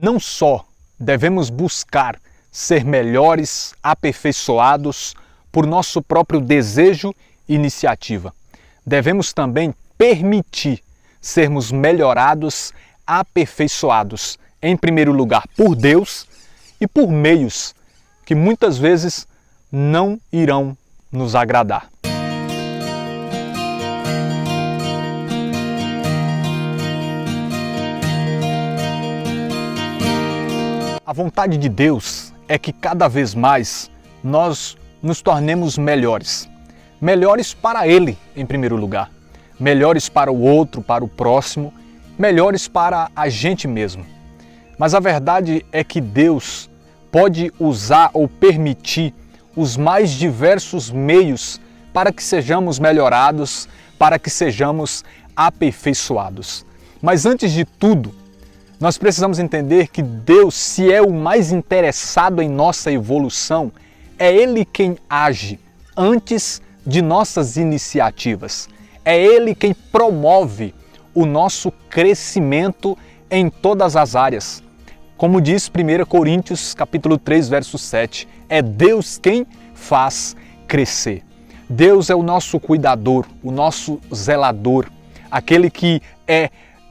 Não só devemos buscar ser melhores, aperfeiçoados por nosso próprio desejo e iniciativa, devemos também permitir sermos melhorados, aperfeiçoados, em primeiro lugar por Deus e por meios que muitas vezes não irão nos agradar. A vontade de Deus é que cada vez mais nós nos tornemos melhores. Melhores para Ele, em primeiro lugar. Melhores para o outro, para o próximo. Melhores para a gente mesmo. Mas a verdade é que Deus pode usar ou permitir os mais diversos meios para que sejamos melhorados, para que sejamos aperfeiçoados. Mas antes de tudo, nós precisamos entender que Deus, se é o mais interessado em nossa evolução, é Ele quem age antes de nossas iniciativas. É Ele quem promove o nosso crescimento em todas as áreas. Como diz 1 Coríntios capítulo 3, verso 7, é Deus quem faz crescer. Deus é o nosso cuidador, o nosso zelador, aquele que é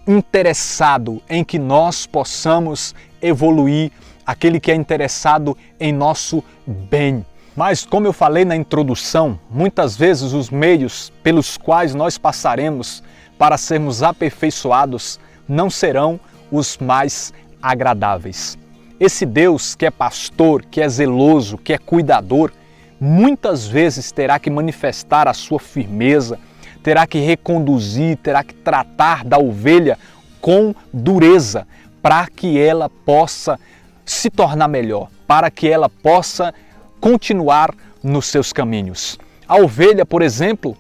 interessado em que nós possamos evoluir, aquele que é interessado em nosso bem. Mas, como eu falei na introdução, muitas vezes os meios pelos quais nós passaremos para sermos aperfeiçoados não serão os mais agradáveis. Esse Deus que é pastor, que é zeloso, que é cuidador, muitas vezes terá que manifestar a sua firmeza, terá que reconduzir, terá que tratar da ovelha com dureza para que ela possa se tornar melhor, para que ela possa continuar nos seus caminhos. A ovelha, por exemplo,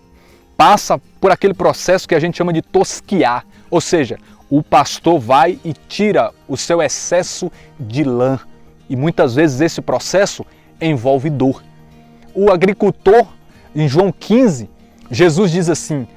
passa por aquele processo que a gente chama de tosquiar, ou seja, o pastor vai e tira o seu excesso de lã e muitas vezes esse processo envolve dor. O agricultor, em João 15, Jesus diz assim,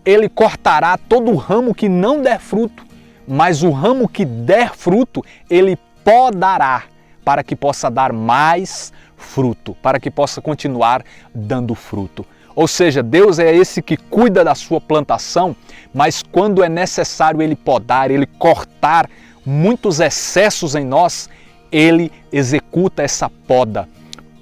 ele cortará todo o ramo que não der fruto, mas o ramo que der fruto, ele podará para que possa dar mais fruto, para que possa continuar dando fruto. Ou seja, Deus é esse que cuida da sua plantação, mas quando é necessário Ele podar, Ele cortar muitos excessos em nós, Ele executa essa poda.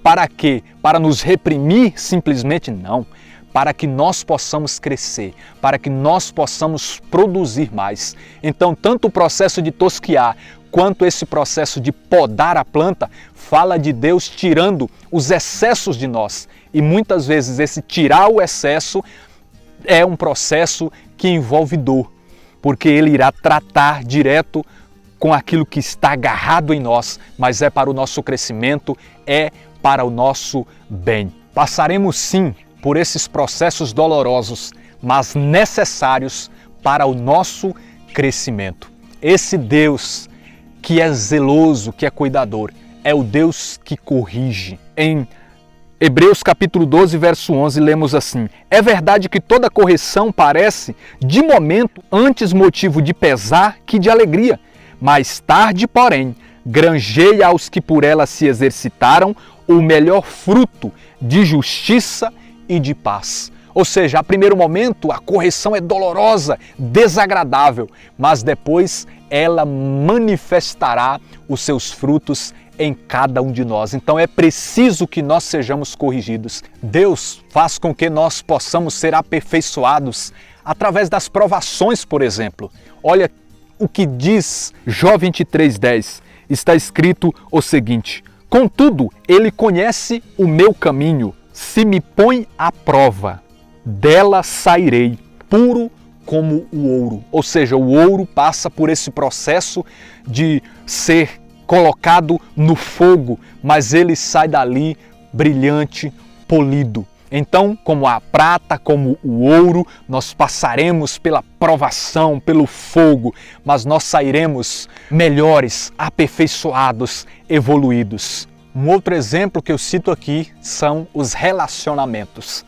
Para quê? Para nos reprimir? Simplesmente não. Para que nós possamos crescer, para que nós possamos produzir mais. Então, tanto o processo de tosquiar, quanto esse processo de podar a planta, fala de Deus tirando os excessos de nós. E muitas vezes esse tirar o excesso é um processo que envolve dor, porque Ele irá tratar direto com aquilo que está agarrado em nós, mas é para o nosso crescimento, é para o nosso bem. Passaremos sim por esses processos dolorosos, mas necessários para o nosso crescimento. Esse Deus que é zeloso, que é cuidador, é o Deus que corrige. Em Hebreus capítulo 12, verso 11, lemos assim: é verdade que toda correção parece, de momento, antes motivo de pesar que de alegria, mais tarde, porém, granjeia aos que por ela se exercitaram o melhor fruto de justiça e de paz. Ou seja, a primeiro momento a correção é dolorosa, desagradável, mas depois ela manifestará os seus frutos em cada um de nós. Então é preciso que nós sejamos corrigidos. Deus faz com que nós possamos ser aperfeiçoados através das provações, por exemplo. Olha o que diz Jó 23:10. Está escrito o seguinte: contudo, ele conhece o meu caminho, se me põe à prova, dela sairei puro como o ouro. Ou seja, o ouro passa por esse processo de ser colocado no fogo, mas ele sai dali brilhante, polido. Então, como a prata, como o ouro, nós passaremos pela provação, pelo fogo, mas nós sairemos melhores, aperfeiçoados, evoluídos. Um outro exemplo que eu cito aqui são os relacionamentos.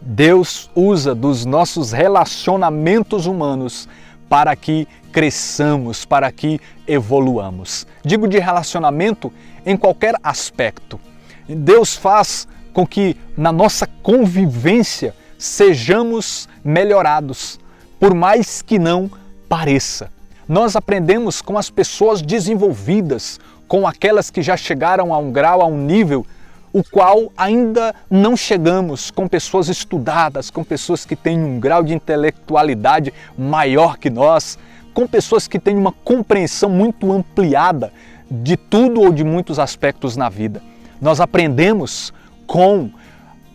Deus usa dos nossos relacionamentos humanos para que cresçamos, para que evoluamos. Digo de relacionamento em qualquer aspecto. Deus faz com que na nossa convivência sejamos melhorados, por mais que não pareça. Nós aprendemos com as pessoas desenvolvidas, com aquelas que já chegaram a um grau, a um nível o qual ainda não chegamos, com pessoas estudadas, com pessoas que têm um grau de intelectualidade maior que nós, com pessoas que têm uma compreensão muito ampliada de tudo ou de muitos aspectos na vida. Nós aprendemos com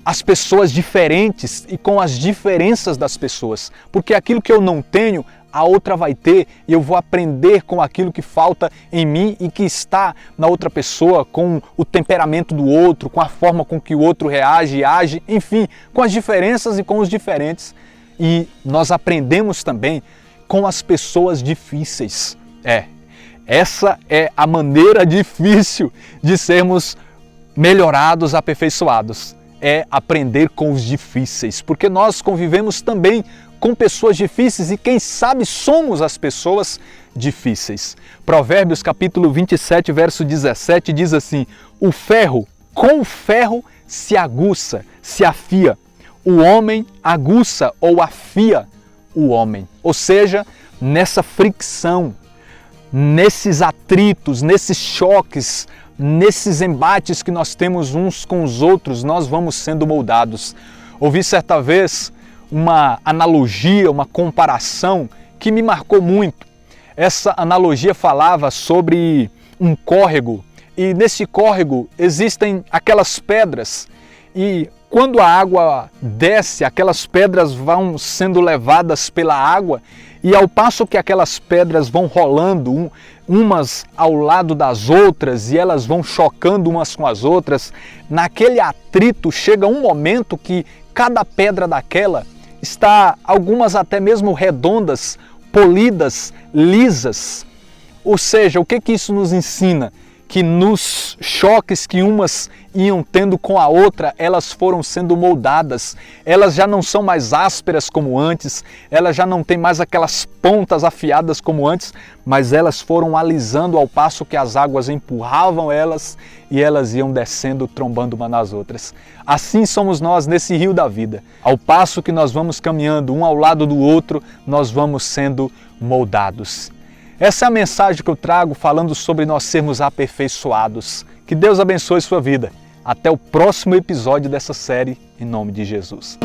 as pessoas diferentes e com as diferenças das pessoas, porque aquilo que eu não tenho, a outra vai ter, e eu vou aprender com aquilo que falta em mim e que está na outra pessoa, com o temperamento do outro, com a forma com que o outro reage e age, enfim, com as diferenças e com os diferentes. E nós aprendemos também com as pessoas difíceis. Essa é a maneira difícil de sermos melhorados, aperfeiçoados. É aprender com os difíceis, porque nós convivemos também com pessoas difíceis e quem sabe somos as pessoas difíceis. Provérbios capítulo 27, verso 17 diz assim: o ferro com o ferro se aguça, se afia. O homem aguça ou afia o homem. Ou seja, nessa fricção, nesses atritos, nesses choques, nesses embates que nós temos uns com os outros, nós vamos sendo moldados. Ouvi certa vez uma analogia, uma comparação que me marcou muito. Essa analogia falava sobre um córrego e nesse córrego existem aquelas pedras e quando a água desce, aquelas pedras vão sendo levadas pela água e ao passo que aquelas pedras vão rolando umas ao lado das outras e elas vão chocando umas com as outras, naquele atrito chega um momento que cada pedra daquela está, algumas até mesmo redondas, polidas, lisas. Ou seja, o que isso nos ensina? Que nos choques que umas iam tendo com a outra, elas foram sendo moldadas. Elas já não são mais ásperas como antes, elas já não têm mais aquelas pontas afiadas como antes, mas elas foram alisando ao passo que as águas empurravam elas e elas iam descendo, trombando uma nas outras. Assim somos nós nesse rio da vida. Ao passo que nós vamos caminhando um ao lado do outro, nós vamos sendo moldados. Essa é a mensagem que eu trago falando sobre nós sermos aperfeiçoados. Que Deus abençoe sua vida. Até o próximo episódio dessa série, em nome de Jesus.